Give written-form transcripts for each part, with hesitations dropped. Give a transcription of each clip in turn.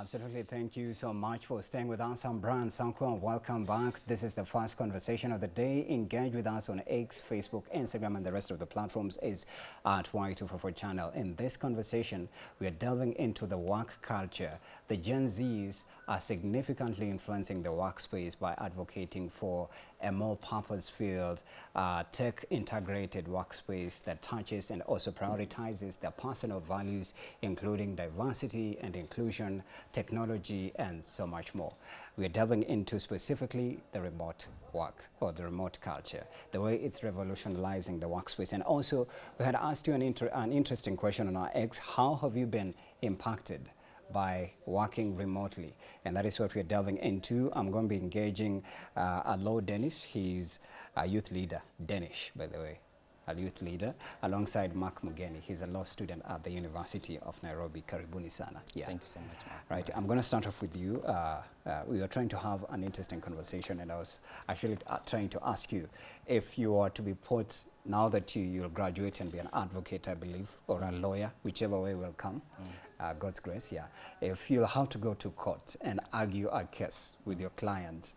Absolutely. Thank you so much for staying with us. I'm Brian Sanko and welcome back. This is the first conversation of the day. Engage with us on X, Facebook, Instagram, and the rest of the platforms is at Y254 channel. In this conversation, we are delving into the work culture. The Gen Zs are significantly influencing the workspace by advocating for a more purpose-filled, tech-integrated workspace that touches and also prioritizes their personal values, including diversity and inclusion, technology, and so much more. We are delving into specifically the remote work or the remote culture, the way it's revolutionizing the workspace. And also, we had asked you an interesting question on our X: how have you been impacted by working remotely? And that is what we're delving into. I'm going to be engaging Alo Denish. He's a youth leader, Danish, by the way, a youth leader, alongside Mark Mugeni. He's a law student at the University of Nairobi. Karibuni sana. Yeah. Thank you so much, Mark. Right, I'm going to start off with you. We were trying to have an interesting conversation, and I was actually trying to ask you if you are to be put, now that you'll graduate and be an advocate, I believe, or a lawyer, whichever way will come, God's grace, yeah. If you'll have to go to court and argue a case with your client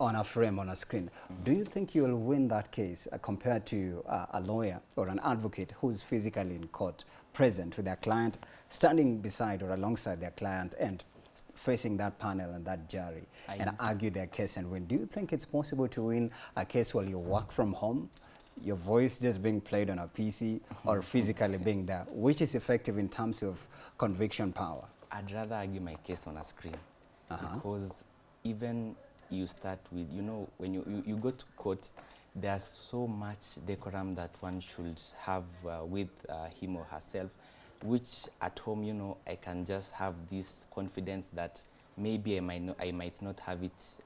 on a frame, on a screen, do you think you'll win that case compared to a lawyer or an advocate who's physically in court, present with their client, standing beside or alongside their client and facing that panel and that jury and argue their case and win? Do you think it's possible to win a case while you work from home, your voice just being played on a PC, or physically being there? Which is effective in terms of conviction power? I'd rather argue my case on a screen, because even you start with, you know, when you go to court, there's so much decorum that one should have with him or herself, which at home, you know, I can just have this confidence that maybe I might not have it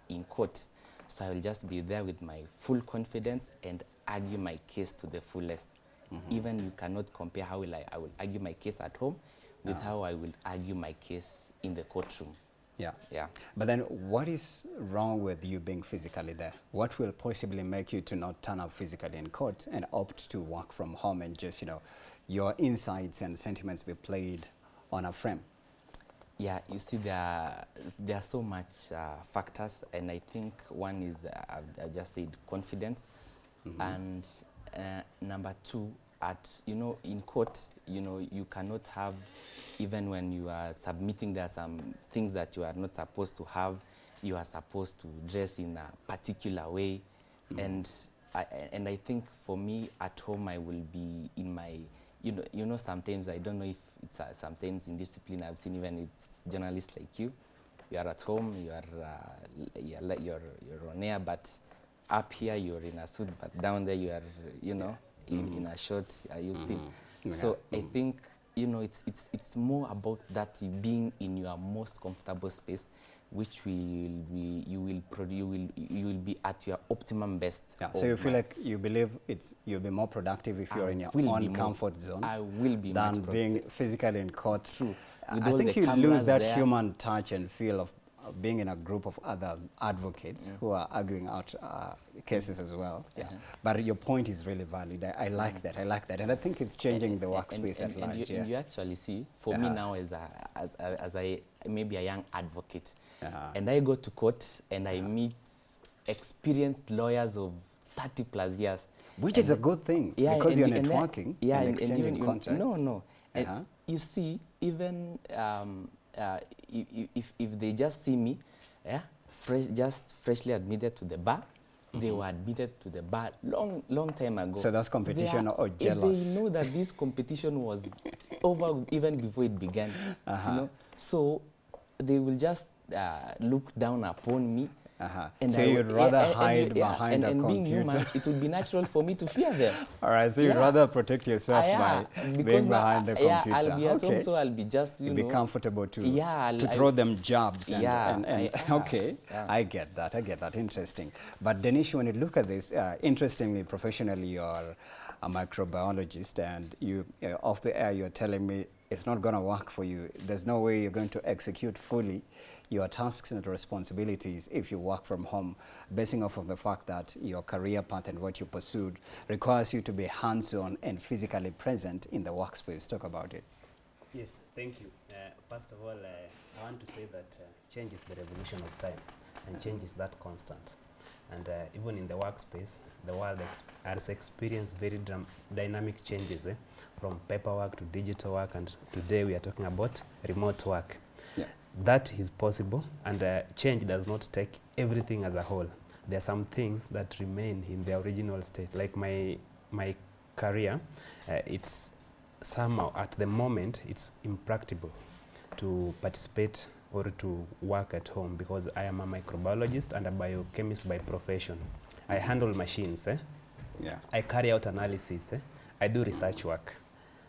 in court. So I will just be there with my full confidence and argue my case to the fullest. Even you cannot compare how I will argue my case at home with how I will argue my case in the courtroom. Yeah. Yeah. But then what is wrong with you being physically there? What will possibly make you to not turn up physically in court and opt to work from home and just, you know, your insights and sentiments be played on a frame? Yeah, you see, there are so much factors, and I think one is, I just said, confidence. And number two, in court, you cannot have, even when you are submitting, there are some things that you are not supposed to have. You are supposed to dress in a particular way. And I think for me at home, I will be in my, sometimes I don't know if it's sometimes in discipline I've seen, even it's journalists like you are at home, you're on air, but up here you're in a suit, but down there you are, in a short, you'll see. So I think, it's more about that being in your most comfortable space, which you will be at your optimum best. Yeah. So you feel like you believe you'll be more productive if you're in your own comfort zone. I will be than much being physically in court. True. I think you lose that human touch and feel of being in a group of other advocates who are arguing out cases as well. Yeah. But your point is really valid. I like that. I like that, and I think it's changing the workspace at large. And you actually see, for me now, as maybe a young advocate, and I go to court and I meet experienced lawyers of 30 plus years. Which is a good thing, because you're networking and exchanging contracts. No. You see, even if they just see me, just freshly admitted to the bar, they were admitted to the bar long time ago. So that's competition or jealous? They know that this competition was over even before it began. So they will just look down upon me. And so you'd rather hide behind a computer. Being human, it would be natural for me to fear them. All right, so you'd rather protect yourself by being behind the computer. I'll be at home, so I'll be just, be comfortable to throw them jobs. Okay, I get that. Interesting. But Danish, when you look at this, interestingly, professionally, you're a microbiologist, and you off the air, you're telling me it's not going to work for you. There's no way you're going to execute fully your tasks and responsibilities if you work from home, basing off of the fact that your career path and what you pursued requires you to be hands-on and physically present in the workspace. Talk about it. Yes, thank you. First of all, I want to say that change is the revolution of time, and change is that constant. And even in the workspace, the world has experienced very dynamic changes, from paperwork to digital work, and today we are talking about remote work. Yeah. That is possible, and change does not take everything as a whole. There are some things that remain in their original state, like my career. It's somehow, at the moment, it's impractical to participate or to work at home because I am a microbiologist and a biochemist by profession. I handle machines. Yeah. I carry out analysis. I do research work.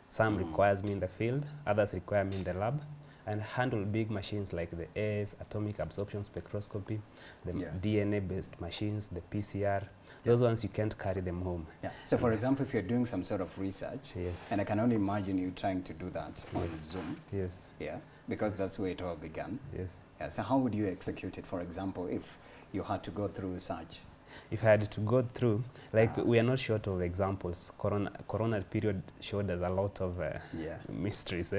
Some requires me in the field, others require me in the lab, and handle big machines like the AS, atomic absorption spectroscopy, the DNA-based machines, the PCR. Those ones you can't carry them home. Yeah. So, for example, if you're doing some sort of research, Yes. and I can only imagine you trying to do that on Zoom. Yes. Yeah. Because that's where it all began. Yes. Yeah. So, how would you execute it, for example, if you had to go through research? If I had to go through, like we are not short of examples. Corona period showed us a lot of mysteries.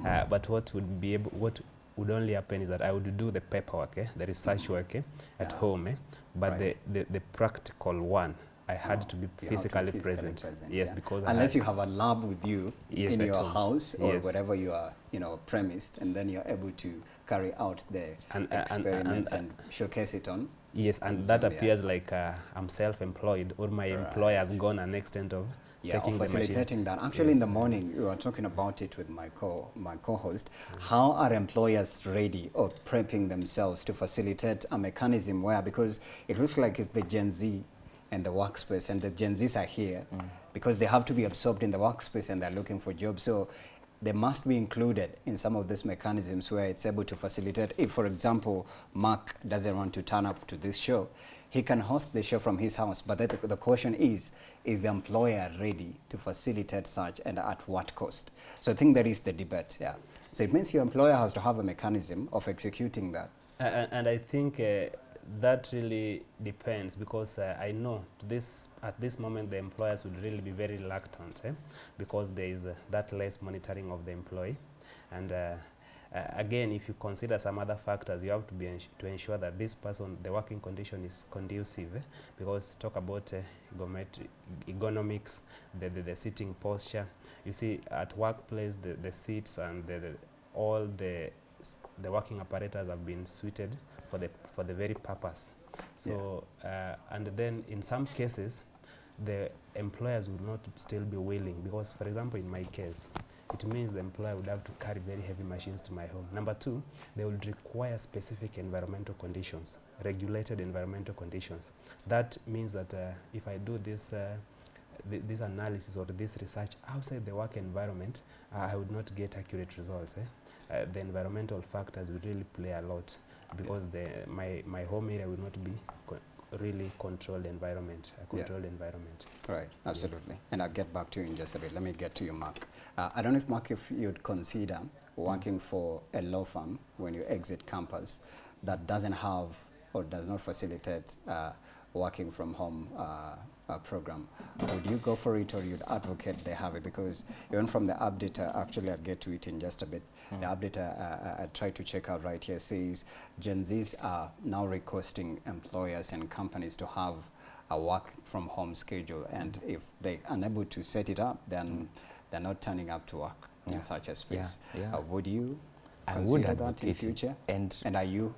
But what would only happen is that I would do the paperwork, the research work at home. But the practical one, I had to be physically present. Yes, because unless you have a lab with you in your house or wherever you are, premised, and then you're able to carry out the experiments and showcase it on. Yes, and that appears like I'm self-employed, or my employer has gone an extent of taking facilitating that. Actually, in the morning, we were talking about it with my co-host. How are employers ready or prepping themselves to facilitate a mechanism where, because it looks like it's the Gen Z and the workspace, and the Gen Zs are here because they have to be absorbed in the workspace and they're looking for jobs. So they must be included in some of these mechanisms where it's able to facilitate. If, for example, Mark doesn't want to turn up to this show, he can host the show from his house. But the question is the employer ready to facilitate such, and at what cost? So I think that is the debate, yeah. So it means your employer has to have a mechanism of executing that. And I think that really depends, because I know at this moment the employers would really be very reluctant because there is that less monitoring of the employee. And again, if you consider some other factors, you have to be to ensure that this person, the working condition is conducive, because talk about ergonomics, the sitting posture. You see, at workplace, the seats and all the working apparatus have been suited for the very purpose. So and then in some cases the employers would not still be willing, because for example in my case it means the employer would have to carry very heavy machines to my home. Number two, they would require specific environmental conditions, regulated environmental conditions. That means that if I do this this analysis or this research outside the work environment, I would not get accurate results. The environmental factors would really play a lot, because my home area will not be really controlled environment, environment. Right, absolutely. Yes. And I'll get back to you in just a bit. Let me get to you, Mark. I don't know if, Mark, if you'd consider working for a law firm when you exit campus that doesn't have or does not facilitate working from home program. Would you go for it, or you'd advocate they have it? Because even from the update, actually I'll get to it in just a bit. The update I tried to check out right here says Gen Zs are now requesting employers and companies to have a work from home schedule, and if they're unable to set it up, then they're not turning up to work in such a space. Would you consider that in future? And are you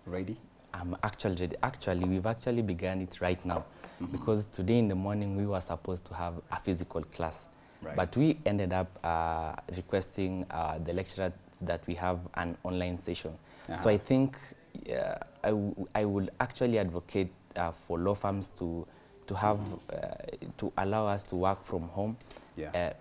ready? I'm actually ready. Actually, we've actually begun it right now, because today in the morning we were supposed to have a physical class, but we ended up requesting the lecturer that we have an online session. So I think I would actually advocate for law firms to have to allow us to work from home,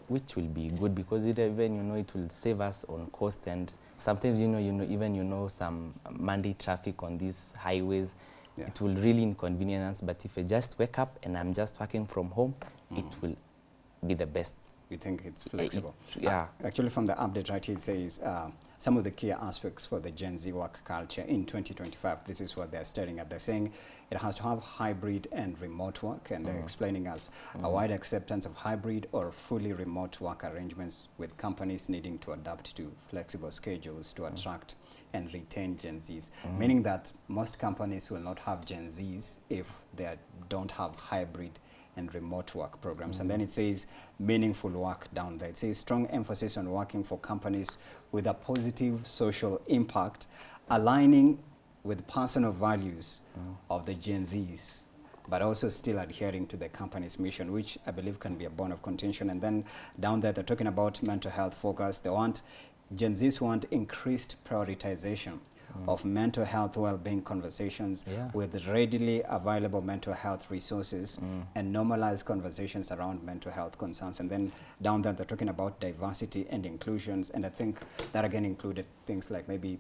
which will be good, because even it will save us on cost, and sometimes even some Monday traffic on these highways, it will really inconvenience us. But if I just wake up and I'm just working from home, it will be the best. You think it's flexible? Yeah. Actually, from the update right here, it says some of the key aspects for the Gen Z work culture in 2025. This is what they're stating at. They're saying it has to have hybrid and remote work, and they're explaining us a wide acceptance of hybrid or fully remote work arrangements, with companies needing to adapt to flexible schedules to attract and retain Gen Zs, meaning that most companies will not have Gen Zs if they don't have hybrid and remote work programs. And then it says meaningful work down there. It says strong emphasis on working for companies with a positive social impact, aligning with personal values of the Gen Zs, but also still adhering to the company's mission, which I believe can be a bone of contention. And then down there, they're talking about mental health focus. Gen Zs want increased prioritization of mental health well-being conversations with readily available mental health resources and normalize conversations around mental health concerns. And then down there, they're talking about diversity and inclusions. And I think that again included things like maybe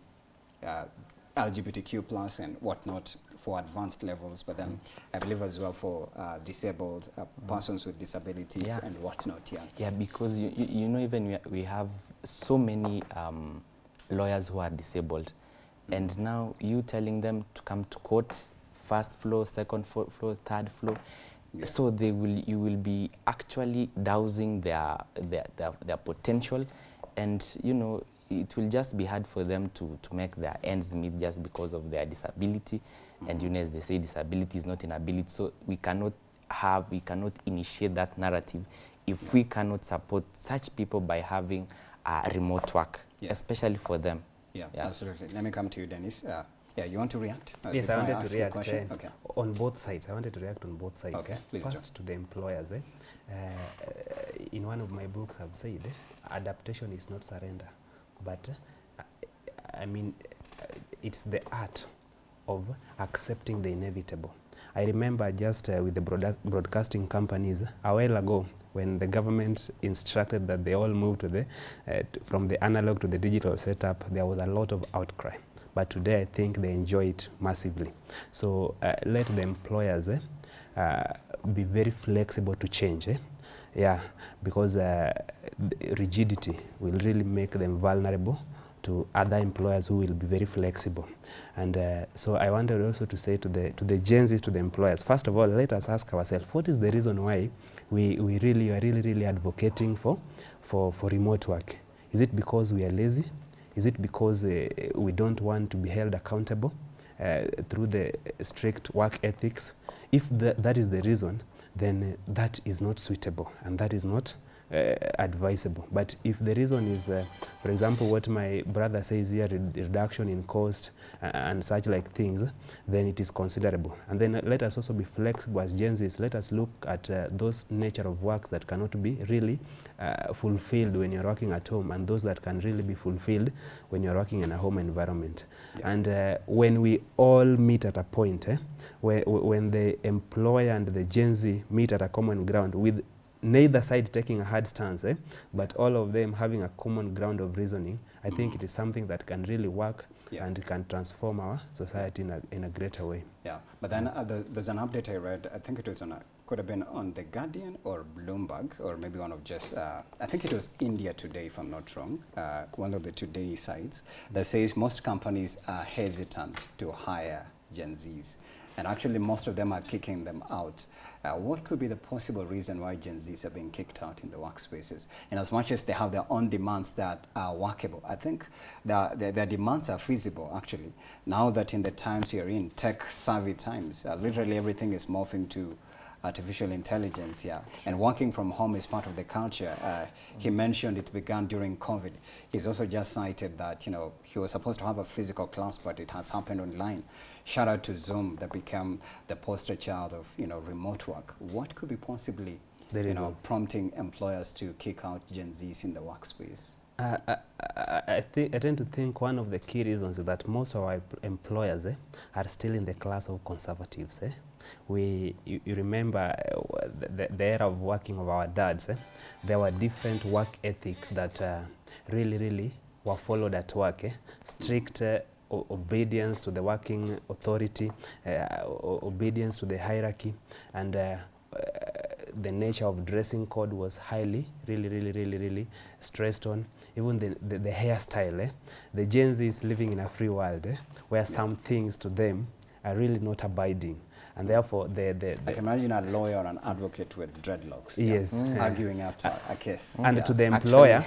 LGBTQ plus and whatnot for advanced levels, but then I believe as well for disabled persons with disabilities and whatnot. Yeah, because you know, even we have so many lawyers who are disabled, and now you telling them to come to court, first floor, second floor, third floor, so you will be actually dousing their potential, and you know, it will just be hard for them to make their ends meet just because of their disability. And you know, as they say, disability is not inability, so we cannot initiate that narrative if we cannot support such people by having remote work, especially for them. Yeah, absolutely. Let me come to you, Dennis. You want to react? Yes, I wanted to react okay. on both sides. I wanted to react on both sides. Okay, please. First, to the employers. In one of my books, I've said adaptation is not surrender, but I mean, it's the art of accepting the inevitable. I remember just with the broadcasting companies a while ago, when the government instructed that they all move to the from the analog to the digital setup, there was a lot of outcry. But today, I think they enjoy it massively. So let the employers be very flexible to change. Yeah, because rigidity will really make them vulnerable to other employers who will be very flexible. And so I wanted also to say to the Gen Zs, to the employers, first of all, let us ask ourselves, what is the reason why we really are really advocating for remote work? Is it because we are lazy? Is it because we don't want to be held accountable through the strict work ethics? If that is the reason, then that is not suitable and that is not advisable. But if the reason is, for example, what my brother says here, reduction in cost and such like things, then it is considerable. And then let us also be flexible as Gen Zs. Let us look at those nature of works that cannot be really fulfilled when you're working at home, and those that can really be fulfilled when you're working in a home environment. And when we all meet at a point, when the employer and the Gen Z meet at a common ground, with neither side taking a hard stance, but all of them having a common ground of reasoning, I think it is something that can really work and can transform our society in a greater way. Yeah, but then there's an update I read, I think it was could have been on The Guardian or Bloomberg, or maybe one of just, I think it was India Today, if I'm not wrong, one of the Today sites, that says most companies are hesitant to hire Gen Zs. And actually, most of them are kicking them out. What could be the possible reason why Gen Zs are being kicked out in the workspaces? And as much as they have their own demands that are workable, I think their demands are feasible, actually. Now that in the times you're in, tech-savvy times, literally everything is morphing to artificial intelligence, and working from home is part of the culture. He mentioned it began during COVID. He's also just cited that, you know, he was supposed to have a physical class, but it has happened online. Shout out to Zoom that became the poster child of, you know, remote work. What could be possibly, prompting employers to kick out Gen Zs in the workspace? I tend to think one of the key reasons is that most of our employers are still in the class of conservatives. You remember the era of working of our dads. There were different work ethics that really were followed at work. Strict obedience to the working authority, obedience to the hierarchy, and the nature of dressing code was highly, really stressed on. Even the hairstyle, the Gen Z is living in a free world, where some things to them are really not abiding. And therefore, I can imagine a lawyer or an advocate with dreadlocks. Yes. Arguing after a case. And to the employer,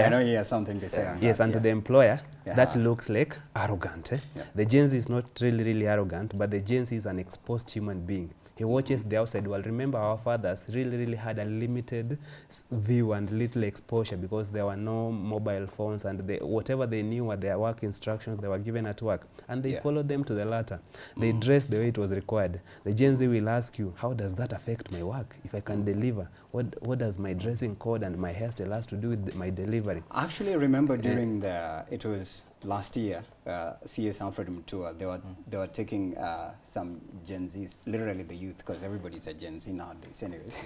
I know he has something to say on yes, that. and to the employer, that looks like arrogant. The Gen Z is not really arrogant, but the Gen Z is an exposed human being. He watches the outside world. Remember, our fathers really had a limited view and little exposure because there were no mobile phones, and whatever they knew were their work instructions they were given at work, and they followed them to the latter. They dressed the way it was required. The Gen Z will ask you, how does that affect my work? If I can deliver, what does my dressing code and my hairstyle has to do with my delivery? Actually, I remember during it was last year, CS Alfred tour, they were taking some Gen Zs, literally the youth, because everybody's a Gen Z nowadays anyways.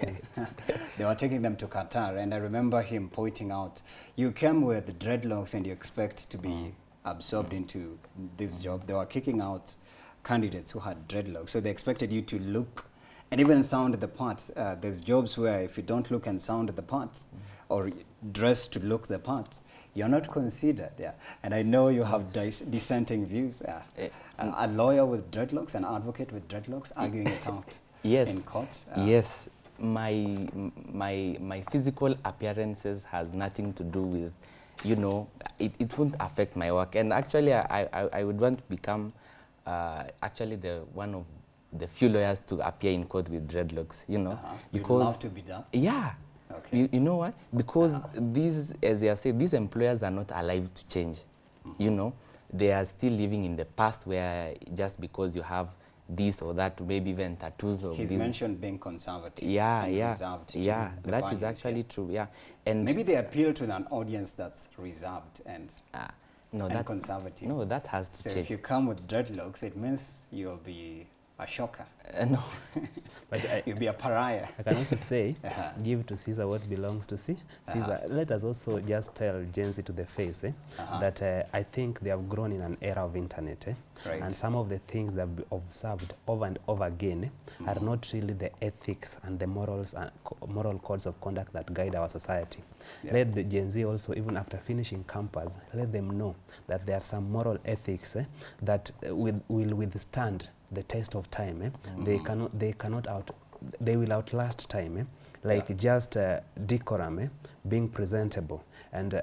They were taking them to Qatar, and I remember him pointing out, you came with dreadlocks and you expect to be absorbed into this job. They were kicking out candidates who had dreadlocks, so they expected you to look and even sound the part. There's jobs where if you don't look and sound the part, or dress to look the part, you're not considered. And I know you have dissenting views. A lawyer with dreadlocks, an advocate with dreadlocks, arguing it out in court. Yes, my physical appearances has nothing to do with, you know, it won't affect my work. And actually, I would want to become actually one of the few lawyers to appear in court with dreadlocks, you know. You'd love to be that? Yeah. Okay. You know what? Because these, as I say, these employers are not alive to change. You know, they are still living in the past where just because you have this or that, maybe even tattoos or He's mentioned being conservative. That is actually true. And maybe they appeal to an audience that's reserved and conservative. No, that has to so change. If you come with dreadlocks, it means you'll be a shocker. No. But you'll be a pariah. I can also say, give to Caesar what belongs to Caesar. Let us also just tell Gen Z to the face that I think they have grown in an era of internet. And some of the things that have observed over and over again are not really the ethics and the morals and moral codes of conduct that guide our society. Let the Gen Z also, even after finishing campus, let them know that there are some moral ethics that will withstand the test of time. They will outlast time. Just decorum, being presentable, and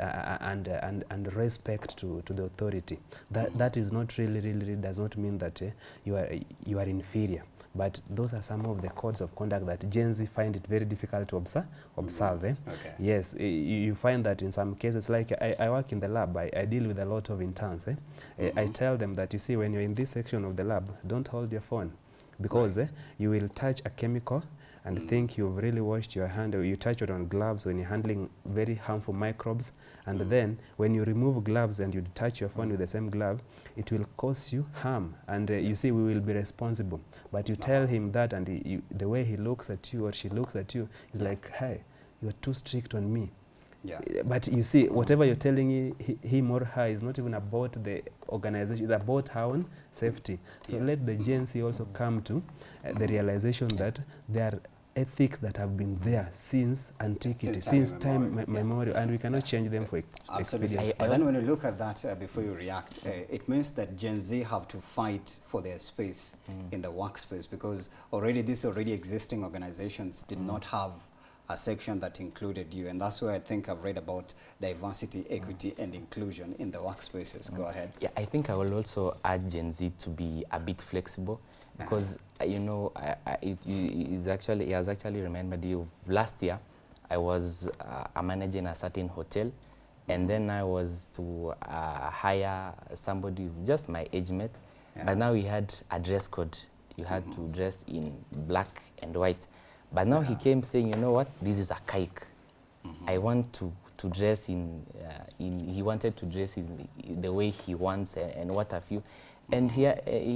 respect to the authority. That is not really does not mean that you are inferior. But those are some of the codes of conduct that Gen Z find it very difficult to observe. Yes, you find that in some cases, like I work in the lab, I deal with a lot of interns. I tell them that, you see, when you're in this section of the lab, don't hold your phone, because you will touch a chemical and think you've really washed your hand, or you touch it on gloves when you're handling very harmful microbes, and then when you remove gloves and you touch your phone with the same glove, it will cause you harm, and you see, we will be responsible. But you tell him that, and the way he looks at you or she looks at you is like, hey, you're too strict on me. But you see, whatever you're telling him or her is not even about the organization, it's about our own safety. So let the Gen Z also come to the realization that there are ethics that have been there since antiquity, since time memorial, and we cannot change them for experience. But then when you look at that, before you react, it means that Gen Z have to fight for their space in the workspace, because these already existing organizations did not have a section that included you, and that's where I think I've read about diversity, equity, and inclusion in the workspaces. Go ahead. Yeah, I think I will also urge Gen Z to be a bit flexible, because you know, it has actually reminded you of last year. I was a manager in a certain hotel, and then I was to hire somebody just my age mate, but now we had a dress code. You had to dress in black and white. But now he came saying, you know what, this is archaic. I want to dress he wanted to dress in the way he wants and what have you. And he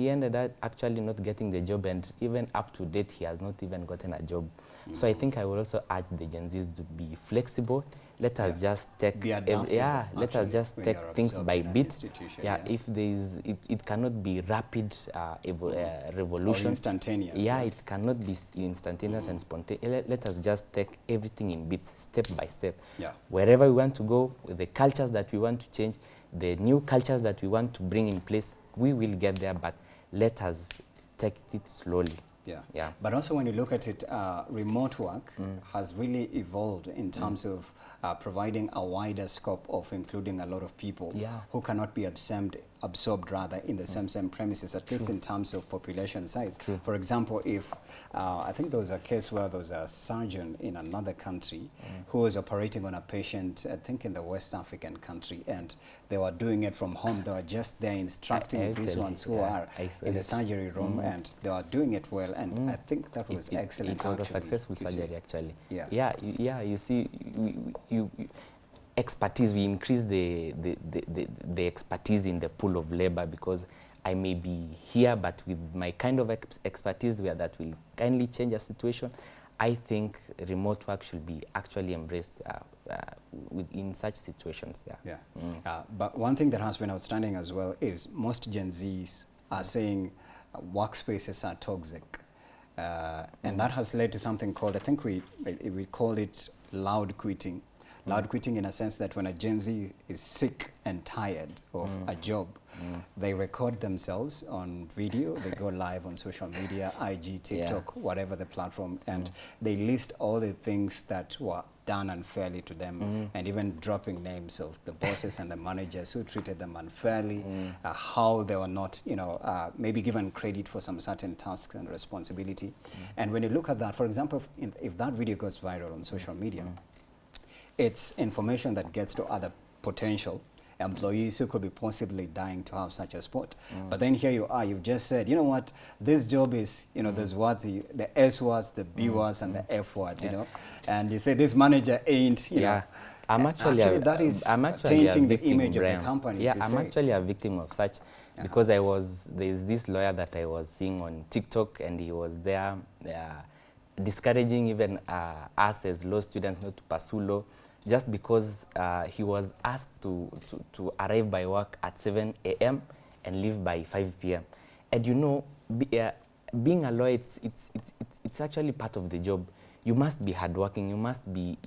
ended up actually not getting the job, and even up to date, he has not even gotten a job. So I think I will also urge the Gen Zs to be flexible. Let us just take, let us just take things by bit. If there is, it cannot be rapid revolution. Or instantaneous. It cannot be instantaneous and spontaneous. Let us just take everything in bits, step by step. Wherever we want to go, with the cultures that we want to change, the new cultures that we want to bring in place, we will get there, but let us take it slowly. But also when you look at it, remote work has really evolved in terms of providing a wider scope of including a lot of people who cannot be absorbed rather in the same premises, at least in terms of population size. For example, if I think there was a case where there was a surgeon in another country who was operating on a patient, I think in the West African country, and they were doing it from home. They were just there instructing these ones who are in the surgery room, and they were doing it well. And I think that was excellent. It was a successful surgery, actually. You see, expertise, we increase the expertise in the pool of labor, because I may be here, but with my kind of expertise where that will kindly change a situation. I think remote work should be actually embraced in such situations. But one thing that has been outstanding as well is most Gen Zs are saying workspaces are toxic. And that has led to something called, I think we call it loud quitting. Loud quitting, in a sense that when a Gen Z is sick and tired of a job, they record themselves on video, they go live on social media, IG, TikTok, whatever the platform, and they list all the things that were done unfairly to them, and even dropping names of the bosses and the managers who treated them unfairly, how they were not, maybe given credit for some certain tasks and responsibility. And when you look at that, for example, if that video goes viral on social media, it's information that gets to other potential employees who could be possibly dying to have such a spot. But then here you are, you've just said, you know what, this job is, there's words, the S words, the B words, and the F words, and you say this manager ain't, I'm actually that is tainting the image of the company. I'm actually a victim of such, because there's this lawyer that I was seeing on TikTok, and he was there discouraging even us as law students not to pursue law, just because he was asked to arrive by work at 7 a.m. and leave by 5 p.m. And being a lawyer, it's actually part of the job. You must be hardworking. You must be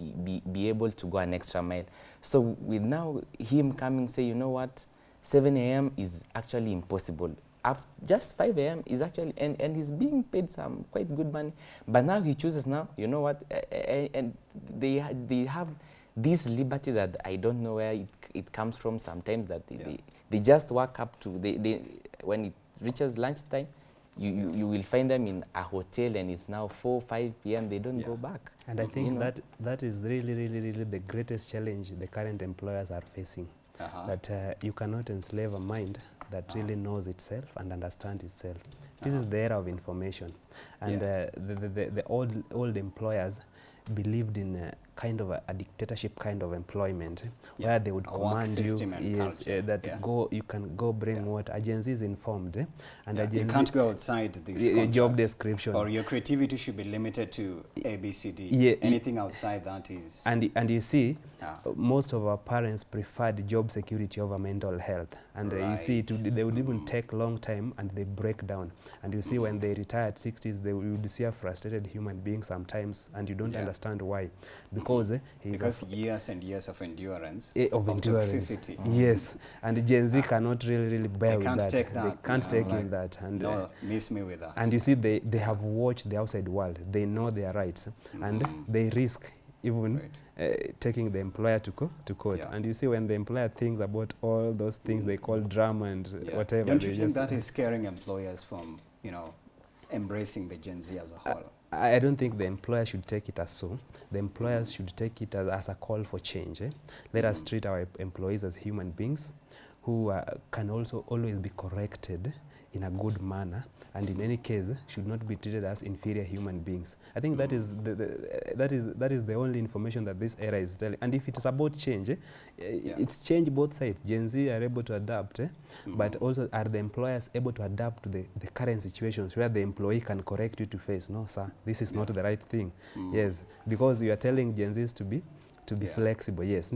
able to go an extra mile. So with now him coming say, you know what, 7 a.m. is actually impossible. Just 5 a.m. is actually, and he's being paid some quite good money. But now he chooses now, you know what, and they have this liberty that I don't know where it comes from sometimes, that they just work up to, when it reaches lunchtime, you will find them in a hotel, and it's now 4, 5 p.m. They don't go back. And I think that is really the greatest challenge the current employers are facing. That you cannot enslave a mind that really knows itself and understands itself. This is the era of information. And the old employers believed in a kind of a dictatorship kind of employment, where they would command you, you can go bring what. A Gen Z is informed, and a Gen you can't go outside this job description, or your creativity should be limited to A, B, C, D. Anything outside that is. And you see, most of our parents preferred job security over mental health, and you see, they would even take long time, and they break down. And you see, when they retire at 60s, they would see a frustrated human being sometimes, and you don't understand why. Because years and years of endurance, of toxicity. Yes, and Gen Z cannot really bear with that. Take that. They can't take in that. And no, miss me with that. And you see, they have watched the outside world. They know their rights, and they risk even taking the employer to court. And you see, when the employer thinks about all those things they call drama and whatever. Don't you think that is scaring employers from, embracing the Gen Z as a whole? I don't think the employer should take it as so. The employers should take it as a call for change. Let us treat our employees as human beings who can also always be corrected in a good manner, and in any case should not be treated as inferior human beings. I think that is the only information that this era is telling. And if it's about change, it's change both sides. Gen Z are able to adapt, but also are the employers able to adapt to the current situations where the employee can correct you to face, no sir, this is not the right thing. Yes, because you are telling Gen Zs to be flexible. Yes,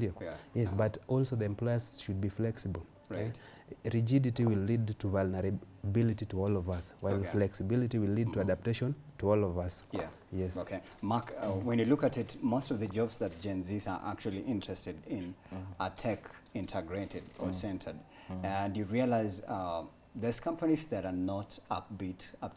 yes, but also the employers should be flexible. Right. Rigidity will lead to vulnerability to all of us, while flexibility will lead to adaptation to all of us. Yeah. Yes. Okay. Mark, when you look at it, most of the jobs that Gen Zs are actually interested in are tech integrated or centered. And you realize there's companies that are not up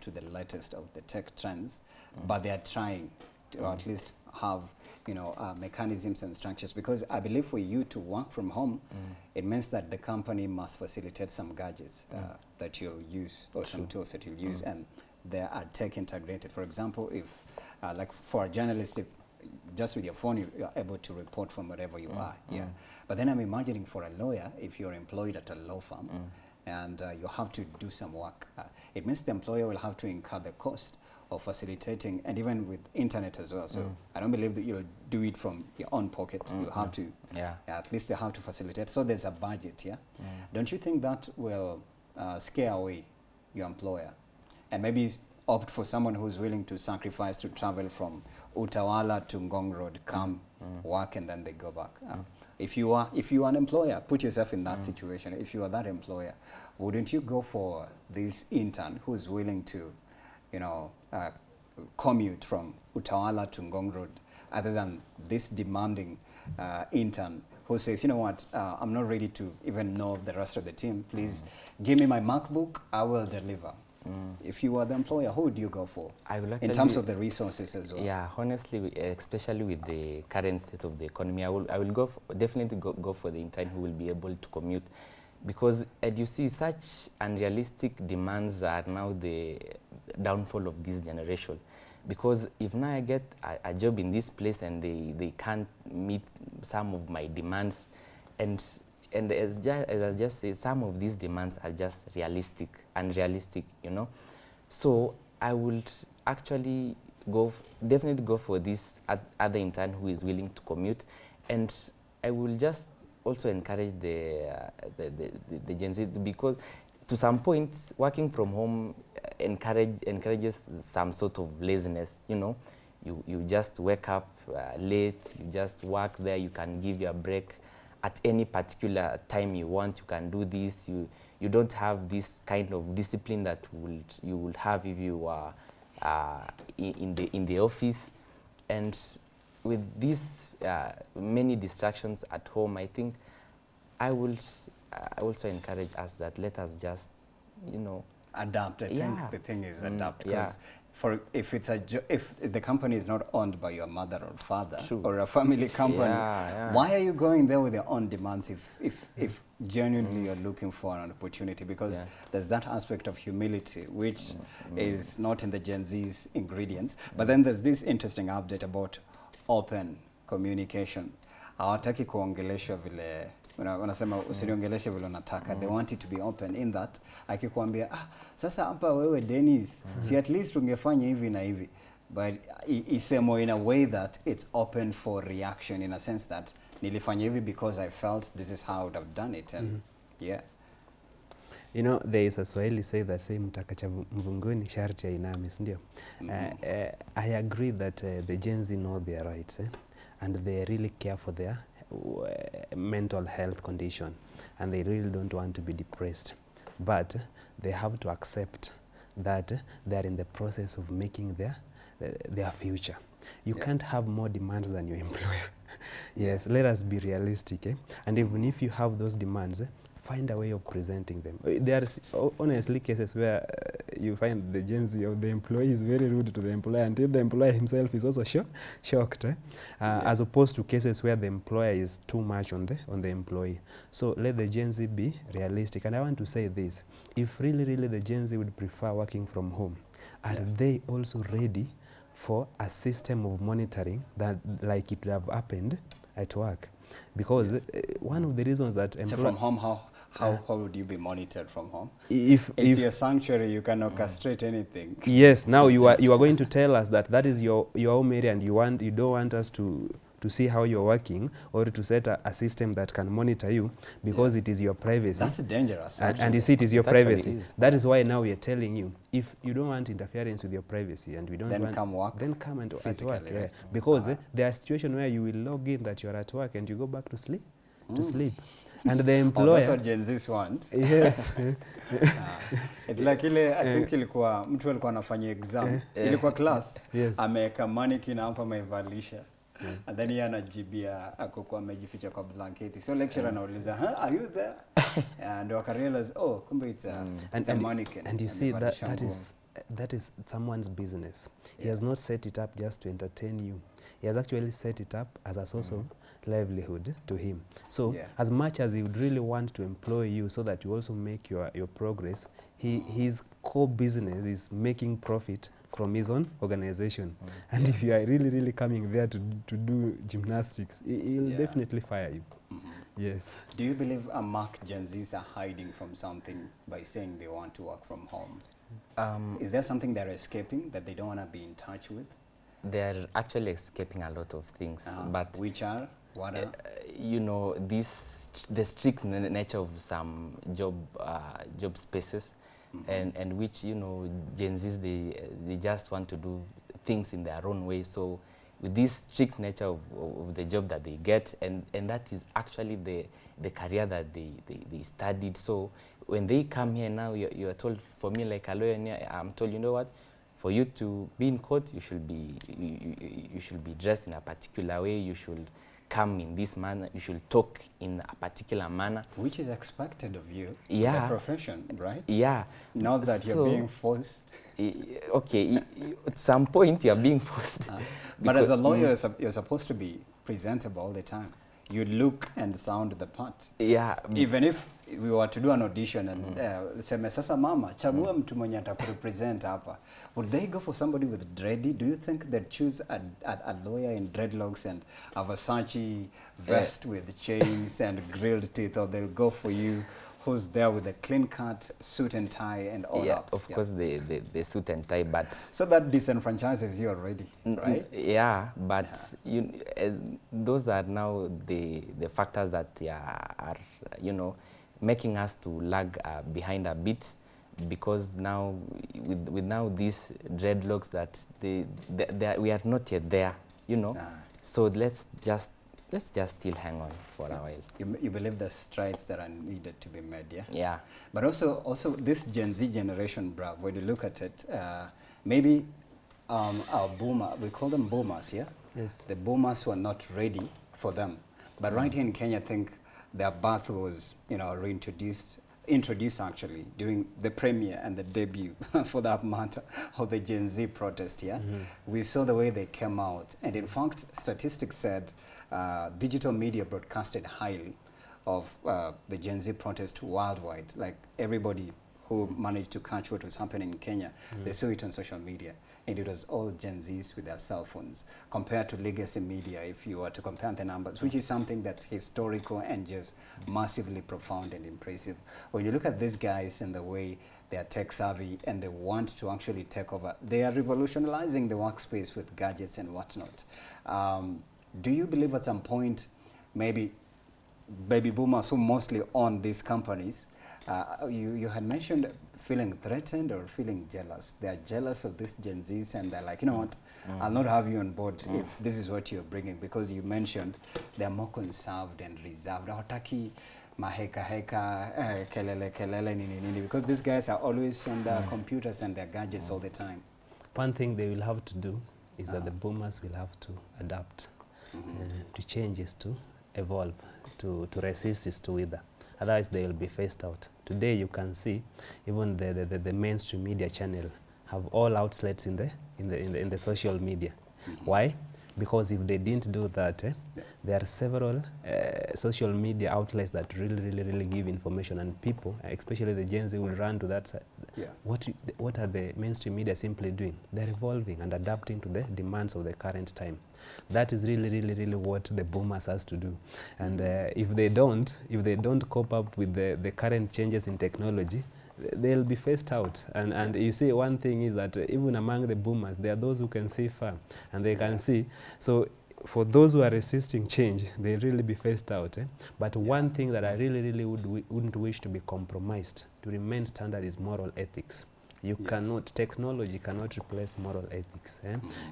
to the latest of the tech trends, but they are trying to at least have, you know, mechanisms and structures, because I believe for you to work from home, it means that the company must facilitate some gadgets that you'll use, or some tools that you'll use, and they are tech integrated. For example, if like for a journalist, if just with your phone you're able to report from wherever you are, but then I'm imagining for a lawyer, if you're employed at a law firm and you have to do some work, it means the employer will have to incur the cost of facilitating, and even with internet as well. So I don't believe that you'll do it from your own pocket. You have to, at least they have to facilitate. So there's a budget, Don't you think that will scare away your employer? And maybe opt for someone who's willing to sacrifice to travel from Utawala to Ngong Road, come, work, and then they go back. If you are an employer, put yourself in that situation. If you are that employer, wouldn't you go for this intern who's willing to, you know, commute from Utawala to Ngong Road, other than this demanding intern who says, you know what, I'm not ready to even know the rest of the team. Please give me my MacBook, I will deliver. If you are the employer, who would you go for? I will actually, in terms of the resources as well. Yeah, honestly, especially with the current state of the economy, I will go for, definitely go for the intern who will be able to commute, because you see, such unrealistic demands are now the downfall of this generation. Because if now I get a job in this place and they can't meet some of my demands, and as I just said, some of these demands are just unrealistic, you know. So I would actually definitely go for this other intern who is willing to commute, and I will just also encourage the Gen Z, because to some point working from home encourages some sort of laziness, you know. You just wake up late, you just work there, you can give you a break at any particular time you want, you can do this. You don't have this kind of discipline that you would have if you are in the office. And with these many distractions at home, I think I would also encourage us that let us just, you know, adapt. I think the thing is adapt, because if the company is not owned by your mother or father or a family company, why are you going there with your own demands if genuinely you're looking for an opportunity? Because there's that aspect of humility which is not in the Gen Z's ingredients. But then there's this interesting update about open communication. Hawataki kuongeleshwa vile wanasema usiniongeleshe vile unataka. They want it to be open, in that akikuambia sasa hapa wewe Dennis, si at least ungefanya hivi na hivi, but isemo in a way that it's open for reaction, in a sense that nilifanya hivi because I felt this is how I would have done it. And you know, there is a Swahili say that say mtaka cha mvunguni sharti ainame, ndio. I agree that the Gen Z know their rights, and they really care for their mental health condition, and they really don't want to be depressed, but they have to accept that they are in the process of making their future. You can't have more demands than your employer. Yes, let us be realistic, and even if you have those demands, find a way of presenting them. There are honestly cases where you find the Gen Z of the employee is very rude to the employer, until the employer himself is also shocked, as opposed to cases where the employer is too much on the employee. So let the Gen Z be realistic. And I want to say this: if really the Gen Z would prefer working from home, are they also ready for a system of monitoring that like it would have happened at work? because one of the reasons that so from home, how would you be monitored from home? If your sanctuary, you can orchestrate anything. Yes, now you are going to tell us that is your home area, and you don't want us to see how you're working, or to set a system that can monitor you, because it is your privacy. That's dangerous. And you see, it is your privacy. Is. That is why now we are telling you, if you don't want interference with your privacy, and we don't then want, come work. then come and at work. Right? Yeah. Because there are situations where you will log in that you're at work and you go back to sleep. And the employer. Oh, that's what Gen Zs want. Yes. It's like ile, I think ilikuwa mtu alikuwa anafanya exam. Ilikuwa class. Yes. Ameweka mannequin hapa amevalisha. And then yeye anajibia akokuwa amejificha kwa blanketi. So lecturer anauliza, "Huh, are you there?" And waka realize, "Oh, kumbe it's a mannequin." And you see that is someone's business. He has not set it up just to entertain you. He has actually set it up as a source of livelihood to him. So as much as he would really want to employ you so that you also make your progress, his core business is making profit from his own organization. And if you are really coming there to do gymnastics, he'll definitely fire you. Yes. Do you believe Mark Gen Zs are hiding from something by saying they want to work from home? Is there something they're escaping that they don't want to be in touch with? They're actually escaping a lot of things, but which are? What are? You know, the strict nature of some job spaces, and which, you know, Gen Zs, they just want to do things in their own way. So with this strict nature of the job that they get, and that is actually the career that they studied. So when they come here now, you are told, for me like a lawyer, I'm told, you know what, for you to be in court, you should be dressed in a particular way. You should come in this manner. You should talk in a particular manner, which is expected of you in the profession, right? Yeah. Not that you're being forced. Okay, at some point you are being forced. But as a lawyer, you're supposed to be presentable all the time. You look and sound the part. Yeah. Even if we were to do an audition and seme sasa mama chagua mtu mwenye atakurepresent hapa, would they go for somebody with dready? Do you think they'd choose a lawyer in dreadlocks and a Versace vest with chains and grilled teeth, or they'll go for you who's there with a clean cut suit and tie and all that? Of course the suit and tie, but so that disenfranchises you already, right? Yeah, but those are now the factors that are, you know, making us to lag behind a bit, because now with now these dreadlocks that we are not yet there, you know. So let's just still hang on for a while. You believe the strides that are needed to be made, yeah? Yeah. But also this Gen Z generation, bruv, when you look at it, maybe our boomer, we call them boomers, yeah? Yes. The boomers were not ready for them. But right here in Kenya, I think their birth was, you know, introduced actually during the premiere and the debut, for that matter, of the Gen Z protest, yeah? We saw the way they came out. And in fact, statistics said digital media broadcasted highly of the Gen Z protest worldwide. Like everybody who managed to catch what was happening in Kenya, they saw it on social media. And it was all Gen Zs with their cell phones, compared to legacy media, if you were to compare the numbers, which is something that's historical and just massively profound and impressive. When you look at these guys and the way they are tech savvy and they want to actually take over, they are revolutionizing the workspace with gadgets and whatnot. Do you believe at some point, maybe baby boomers who mostly own these companies, you had mentioned feeling threatened or feeling jealous. They are jealous of this Gen Zs, and they're like, you know what, I'll not have you on board if this is what you're bringing, because you mentioned they're more conserved and reserved. Hawataki maheka heka, kelele nini, because these guys are always on their computers and their gadgets all the time. One thing they will have to do is that the boomers will have to adapt to changes, to evolve, to resist, is to wither. Otherwise, they will be phased out. Today, you can see even the mainstream media channel have all outlets in the social media. Why? because if they didn't do that, there are several social media outlets that really give information, and people, especially the Gen Z, will run to that side. What are the mainstream media simply doing? They're evolving and adapting to the demands of the current time. That is really what the boomers has to do. And if they don't cope up with the current changes in technology, they'll be phased out. And you see, one thing is that even among the boomers, there are those who can see far and they can see. So for those who are resisting change, they'll really be phased out. But one thing that I really wouldn't wish to be compromised, to remain standard, is moral ethics. You cannot, technology cannot replace moral ethics.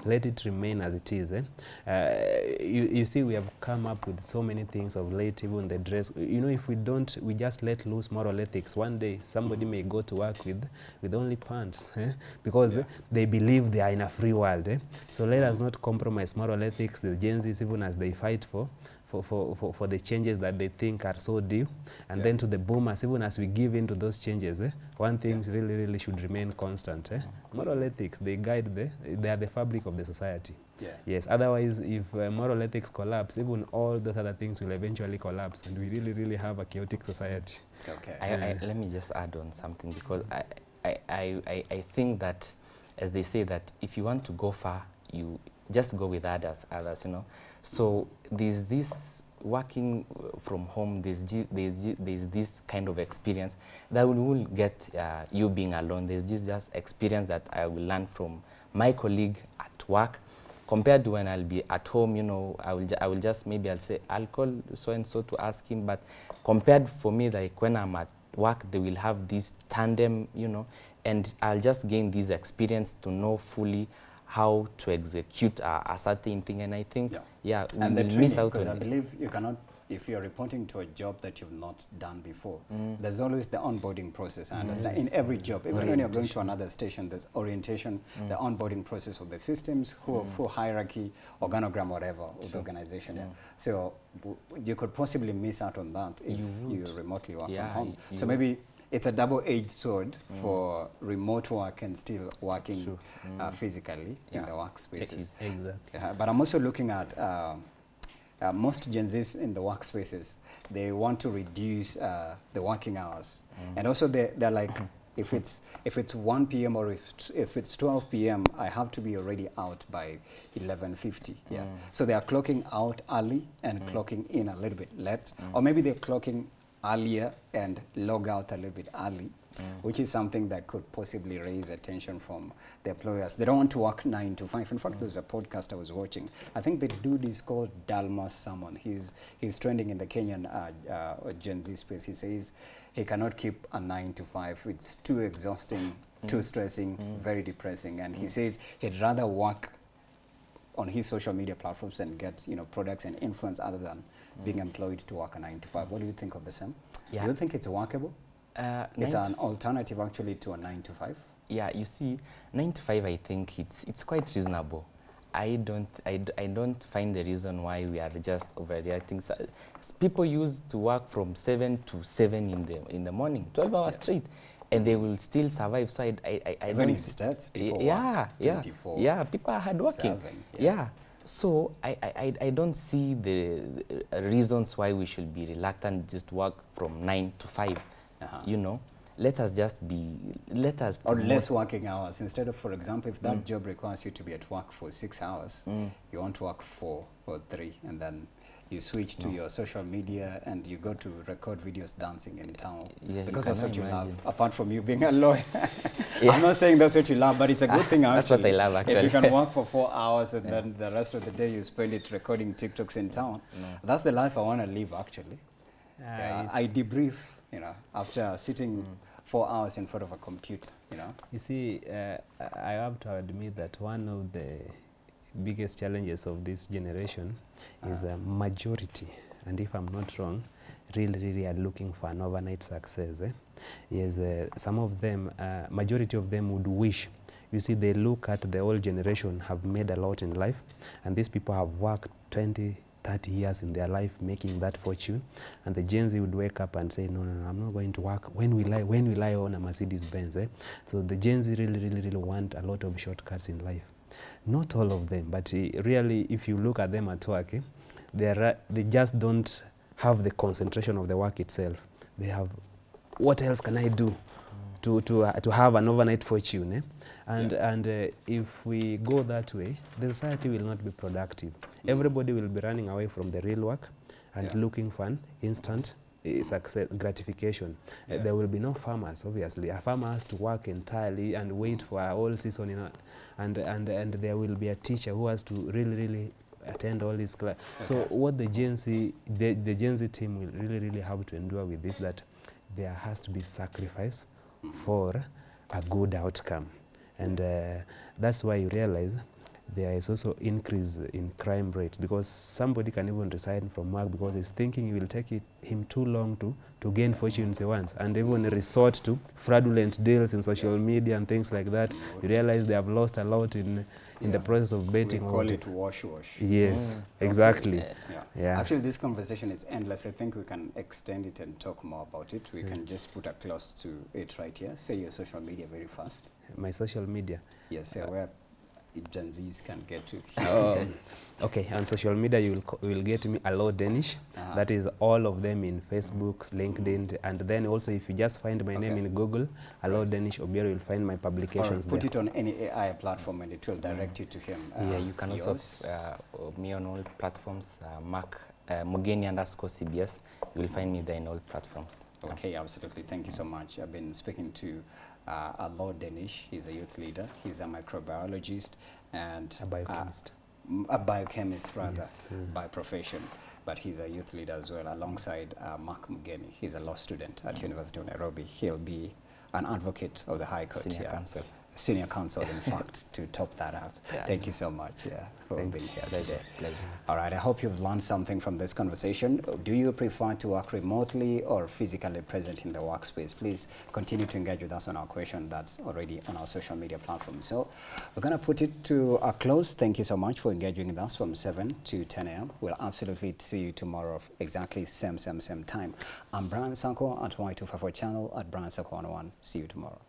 Let it remain as it is. You see, we have come up with so many things of late, even the dress. You know, if we just let loose moral ethics, one day somebody may go to work with only pants, because they believe they are in a free world. So let us not compromise moral ethics, the Gen Zs, even as they fight for the changes that they think are so due. And then to the boomers, even as we give in to those changes, one thing really should remain constant. Moral ethics, they guide they are the fabric of the society. Yes, otherwise, if moral ethics collapse, even all those other things will eventually collapse, and we really have a chaotic society. Let me just add on something, because I think that, as they say, that if you want to go far, you just go with others, you know. So there's this working from home, there's this kind of experience that will get you being alone. There's this just experience that I will learn from my colleague at work, compared to when I'll be at home. You know, I will just, maybe I'll say, I'll call so and so to ask him. But compared for me, like when I'm at work, they will have this tandem, you know, and I'll just gain this experience to know fully how to execute a certain thing. And I think, we and the training, miss out because on I believe you cannot, if you're reporting to a job that you've not done before, there's always the onboarding process. I understand in every job, even when you're going to another station, there's orientation, the onboarding process of the systems, full hierarchy, organogram, whatever, of the organization. So you could possibly miss out on that if you remotely work from home. So maybe it's a double-edged sword for remote work and still working physically in the workspaces. Exactly. But I'm also looking at most Gen Zs in the workspaces. They want to reduce the working hours, and also they're like, if it's 1 p.m. or if it's 12 p.m., I have to be already out by 11:50. So they are clocking out early and clocking in a little bit late, or maybe they're clocking earlier and log out a little bit early, which is something that could possibly raise attention from the employers. They don't want to work 9 to 5. In fact, there's a podcast I was watching. I think the dude is called Dalmas someone. He's trending in the Kenyan Gen Z space. He says he cannot keep a 9 to 5. It's too exhausting, too stressing, very depressing. And he says he'd rather work on his social media platforms and get, you know, products and influence other than being employed to work a 9 to 5. What do you think of the same? Do you think it's workable? It's an alternative actually to a 9 to 5. Yeah, you see, 9 to 5, I think it's quite reasonable. I don't find the reason why we are just overreacting. So, people used to work from 7 to 7 in the morning, 12 hours straight, and they will still survive. So I Even in stats, people work 24. Yeah, people are hardworking. So I don't see the reasons why we should be reluctant just to work from 9 to 5. You know, let us or less working hours. Instead of, for example, if that job requires you to be at work for 6 hours, you want to work 4 or 3, and then you switch to your social media and you go to record videos dancing in town, because that's what you love, apart from you being a lawyer. I'm not saying that's what you love, but it's a good thing actually. That's what I love actually. If you can work for 4 hours and then the rest of the day you spend it recording TikToks in town, that's the life I want to live actually. I debrief, you know, after sitting 4 hours in front of a computer, you know. You see, I have to admit that one of the biggest challenges of this generation is a majority, and if I'm not wrong, really are looking for an overnight success. Yes, some of them, majority of them would wish, you see, they look at the old generation have made a lot in life, and these people have worked 20, 30 years in their life making that fortune, and the Gen Z would wake up and say, no, I'm not going to work. When will I own a Mercedes Benz? So the Gen Z really want a lot of shortcuts in life. Not all of them, but really, if you look at them at work, they just don't have the concentration of the work itself. They have, what else can I do to have an overnight fortune? Eh? And if we go that way, the society will not be productive. Everybody will be running away from the real work and looking for an instant success, gratification. There will be no farmers, obviously. A farmer has to work entirely and wait for a whole season, and there will be a teacher who has to really attend all these classes. So what the Gen Z team will really have to endure with is that there has to be sacrifice for a good outcome. And that's why you realize there is also increase in crime rates, because somebody can even resign from work because he's thinking it will take him too long to gain fortunes he wants, and even resort to fraudulent deals in social media and things like that. You realize they have lost a lot in the process of betting. We call it wash. Yes, exactly. Actually, this conversation is endless. I think we can extend it and talk more about it. We can just put a close to it right here. Say your social media very fast. My social media? Yes, where Gen Zs can get to. Okay, on social media you will get me Allo Danish. That is all of them in Facebook, LinkedIn, and then also if you just find my name in Google, Allo Danish Obiero, you'll find my publications there. Put it on any AI platform and it will direct you to him. You can also me on all platforms, Mark Mugeni_CBS. You will find me there in all platforms. Okay, absolutely. Thank you so much. I've been speaking to Allo Danish. He's a youth leader. He's a microbiologist and a biochemist. A biochemist, rather, by profession. But he's a youth leader as well, alongside Mark Mugeni. He's a law student at University of Nairobi. He'll be an advocate of the High Court. Senior counsel, in fact, to top that up. Thank you so much for being here today. Pleasure. All right, I hope you've learned something from this conversation. Do you prefer to work remotely or physically present in the workspace? Please continue to engage with us on our question that's already on our social media platform. So we're going to put it to a close. Thank you so much for engaging with us from 7 to 10 a.m. We'll absolutely see you tomorrow, exactly same time. I'm Brian Sanko at Y254 channel at Brian Sanko 101. See you tomorrow.